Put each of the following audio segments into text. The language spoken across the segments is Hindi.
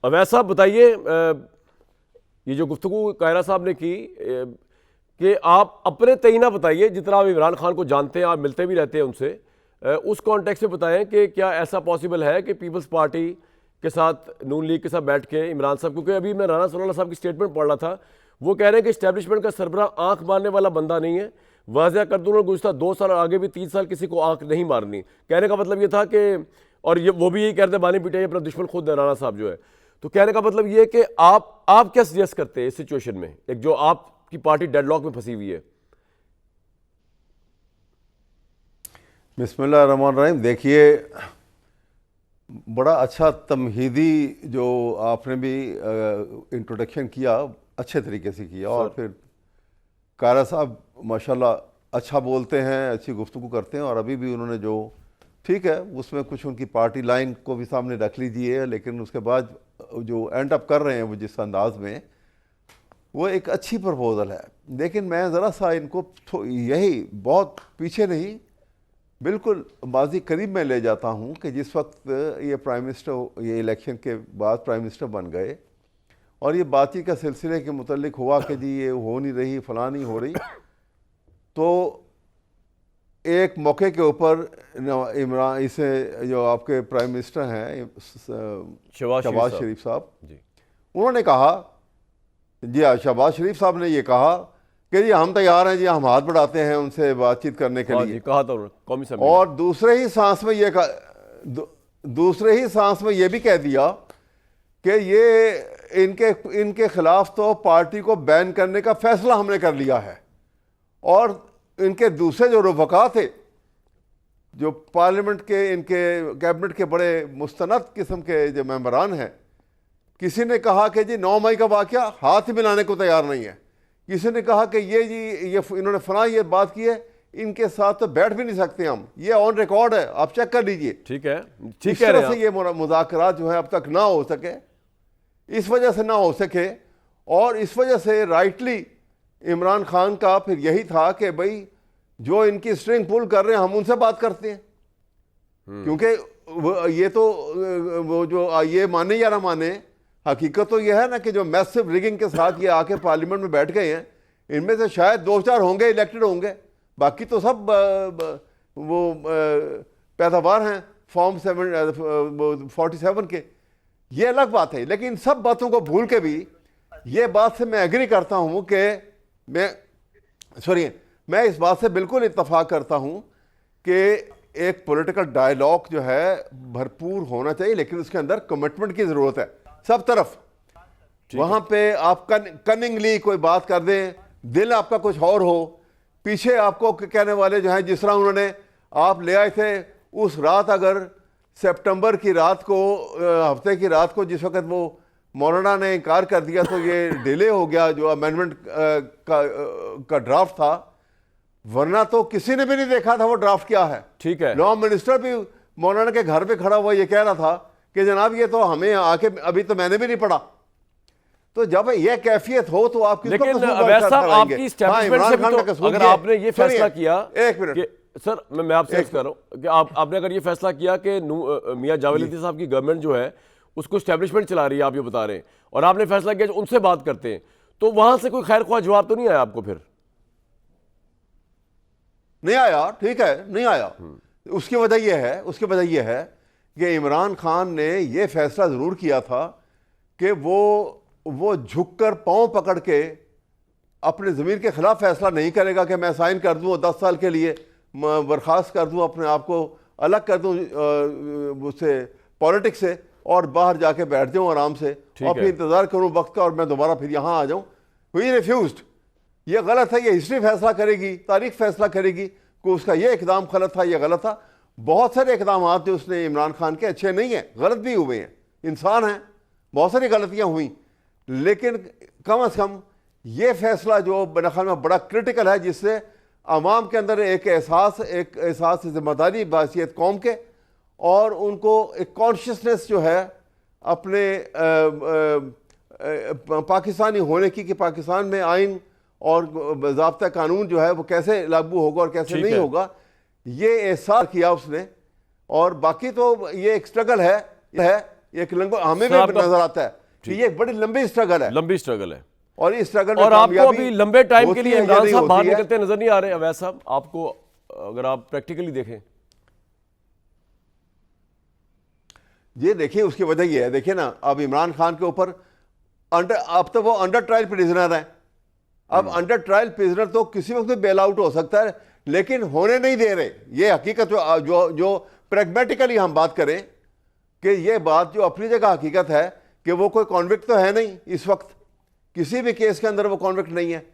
अवैध साहब बताइए, ये जो गुफ्तगू कायरा साहब ने की कि आप अपने तयना बताइए, जितना आप इमरान खान को जानते हैं, आप मिलते भी रहते हैं उनसे, उस कॉन्टेक्स्ट में बताएं कि क्या ऐसा पॉसिबल है कि पीपल्स पार्टी के साथ, नून लीग के साथ बैठ के इमरान साहब, क्योंकि अभी मैं राना सनाउल्लाह साहब की स्टेटमेंट पढ़ रहा था, वो कह रहे हैं कि इस्टेब्लिशमेंट का सरबराह आंख मारने वाला बंदा नहीं है। वाज़ह कर दूँ, गुज़श्ता 2 साल आगे भी 3 साल किसी को आंख नहीं मारनी। कहने का मतलब ये था कि, और ये वो भी यही कहते बानी पीटे अपना दुश्मन खुद है राना साहब जो है। तो कहने का मतलब ये कि आप क्या सजेस्ट करते हैं इस सिचुएशन में, एक जो आपकी पार्टी डेडलॉक में फंसी हुई है? बिस्मिल्लाहिर्रहमानिर्रहीम। देखिए, बड़ा अच्छा तमहीदी जो आपने भी इंट्रोडक्शन किया, अच्छे तरीके से किया। और फिर कारा साहब माशाल्लाह अच्छा बोलते हैं, अच्छी गुफ्तगू करते हैं। और अभी भी उन्होंने जो, ठीक है, उसमें कुछ उनकी पार्टी लाइन को भी सामने रख लीजिए, लेकिन उसके बाद जो एंड अप कर रहे हैं वो जिस अंदाज में, वो एक अच्छी प्रपोजल है। लेकिन मैं ज़रा सा इनको यही बहुत पीछे नहीं, बिल्कुल माजी करीब में ले जाता हूँ कि जिस वक्त ये प्राइम मिनिस्टर, ये इलेक्शन के बाद प्राइम मिनिस्टर बन गए और ये बातचीत का सिलसिले के मुतल्लिक हुआ कि जी ये हो नहीं रही, फलां नहीं हो रही, तो एक मौके के ऊपर इमरान, इसे जो आपके प्राइम मिनिस्टर हैं शहबाज शरीफ साहब, उन्होंने कहा, जी हाँ, शहबाज शरीफ साहब ने ये कहा कि जी हम तैयार हैं, जी हम हाथ बढ़ाते हैं उनसे बातचीत करने के लिए। कहा था कौमी असेंबली। और दूसरे ही सांस में ये भी कह दिया कि ये इनके खिलाफ तो पार्टी को बैन करने का फैसला हमने कर लिया है। और इनके दूसरे जो रफ़का थे, जो पार्लियामेंट के, इनके कैबिनेट के बड़े मुस्तनद किस्म के जो मेंबरान हैं, किसी ने कहा कि जी 9 मई का वाक़या हाथ ही मिलाने को तैयार नहीं है। किसी ने कहा कि ये इन्होंने फलां ये बात की है, इनके साथ तो बैठ भी नहीं सकते हम, ये ऑन रिकॉर्ड है, आप चेक कर लीजिए। ठीक है, इस तरह से ये मुज़ाकरात जो है अब तक ना हो सके, इस वजह से ना हो सके। और इस वजह से राइटली इमरान खान का फिर यही था कि भाई जो इनकी स्ट्रिंग पुल कर रहे हैं हम उनसे बात करते हैं, क्योंकि ये तो वो जो ये माने या ना माने, हकीकत तो यह है ना कि जो मैसिव रिगिंग के साथ ये आके पार्लियामेंट में बैठ गए हैं, इनमें से शायद 2-4 होंगे इलेक्टेड होंगे, बाकी तो सब वो पैदावार हैं फॉर्म 47 के। ये अलग बात है। लेकिन सब बातों को भूल के भी ये बात से मैं एग्री करता हूं कि मैं इस बात से बिल्कुल इत्तफाक करता हूं कि एक पॉलिटिकल डायलॉग जो है भरपूर होना चाहिए, लेकिन उसके अंदर कमिटमेंट की ज़रूरत है सब तरफ। वहां पे आप कनिंगली कोई बात कर दें, दिल आपका कुछ और हो, पीछे आपको कहने वाले जो हैं, जिस तरह उन्होंने आप ले आए थे उस रात, अगर सितंबर की रात को, हफ्ते की रात को, जिस वक्त वो मौलाना ने इनकार कर दिया तो ये डिले हो गया जो अमेंडमेंट का ड्राफ्ट था, वरना तो किसी ने भी नहीं देखा था वो ड्राफ्ट क्या है। ठीक है, लॉ मिनिस्टर भी मौलाना के घर पे खड़ा हुआ ये कह रहा था कि जनाब ये तो हमें आके अभी तो मैंने भी नहीं पढ़ा। तो जब ये कैफियत हो तो आप किसको अवैध साहब आपकी एस्टैब्लिशमेंट से भी तो, अगर आपने ये फैसला किया, एक मिनट सर मैं आपसे अर्ज कर रहा हूं कि आपने अगर ये फैसला किया कि मियां जावेद लतीफ साहब की गवर्नमेंट जो है उसको एस्टैब्लिशमेंट चला रही है, आप ये बता रहे हैं, और आपने फैसला किया उनसे बात करते हैं, तो वहां से कोई खैर ख्वाह जवाब तो नहीं आया आपको? फिर नहीं आया, ठीक है, नहीं आया। उसकी वजह यह है कि इमरान खान ने यह फैसला जरूर किया था कि वो झुककर पांव पकड़ के अपने ज़मीर के खिलाफ फैसला नहीं करेगा कि मैं साइन कर दूं 10 साल के लिए बर्खास्त कर दूं, अपने आप को अलग कर दूं उससे, पॉलिटिक्स से, और बाहर जाके बैठ जाऊं आराम से और फिर इंतजार करूं वक्त का और मैं दोबारा फिर यहां आ जाऊं। ही रिफ्यूज्ड। ये गलत है, ये हिस्ट्री फैसला करेगी, तारीख फैसला करेगी कि उसका ये इकदाम गलत था, ये गलत था। बहुत सारे इकदाम जो उसने इमरान खान के अच्छे नहीं हैं, गलत भी हुए हैं, इंसान हैं, बहुत सारी गलतियां हुई, लेकिन कम से कम ये फैसला जो मेरे ख्याल में बड़ा क्रिटिकल है, जिससे अवाम के अंदर एक एहसास जिम्मेदारी बासियत कौम के, और उनको एक कॉन्शियसनेस जो है अपने पाकिस्तानी होने की, कि पाकिस्तान में आइन और ज़ाब्ता कानून जो है वो कैसे लागू होगा और कैसे नहीं होगा, ये एहसास किया उसने। और बाकी तो ये एक स्ट्रगल है एक लंबा हमें भी साहब का- नजर आता है कि ये एक बड़ी लंबी स्ट्रगल है, लंबी स्ट्रगल है। और इस स्ट्रगल में और आपको कामयाबी अभी लंबे टाइम के होती लिए है या इमरान नहीं साहब बाहर होती है। निकलते नजर नहीं आ रहे अवैध साहब आपको, अगर आप प्रैक्टिकली देखें? ये देखिए उसकी वजह ये है, देखिए ना अब इमरान खान के ऊपर अब तो वो अंडर ट्रायल प्रिजनर है। अब अंडर ट्रायल प्रिजनर तो किसी वक्त भी बेल आउट हो सकता है, लेकिन होने नहीं दे रहे। ये हकीकत जो प्रैग्मेटिकली हम बात करें कि ये बात जो अपनी जगह हकीकत है कि वो कोई कॉन्विक्ट तो है नहीं, इस वक्त किसी भी केस के अंदर वो कॉन्विक्ट नहीं है,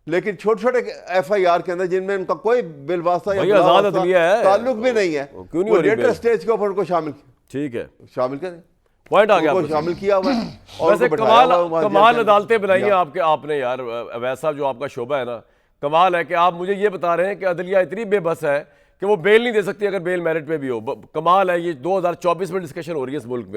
लेकिन छोटे छोटे FIR के अंदर जिनमें उनका कोई बिलवास्ता या भाई आजाद बुलावास्ता अदलिया है, ताल्लुक भी नहीं है, क्यों नहीं वो हो रही लेटर बेल? स्टेज के ऊपर उनको ठीक है, शामिल करें, पॉइंट आ गया उनको आपका। शामिल किया हुआ है और वैसे उनको बिठाया कमाल हुआ है वहाँ जेल कमाल के अंदर। अदालतें बनाई हैं आपने यार अवैध साहब, जो आपका शोबा है ना, कमाल है कि आप मुझे ये बता रहे हैं कि अदलिया इतनी बेबस है कि वो बेल नहीं दे सकती अगर बेल मेरिट पे भी हो। कमाल है, ये 2024 में डिस्कशन हो रही है इस मुल्क में।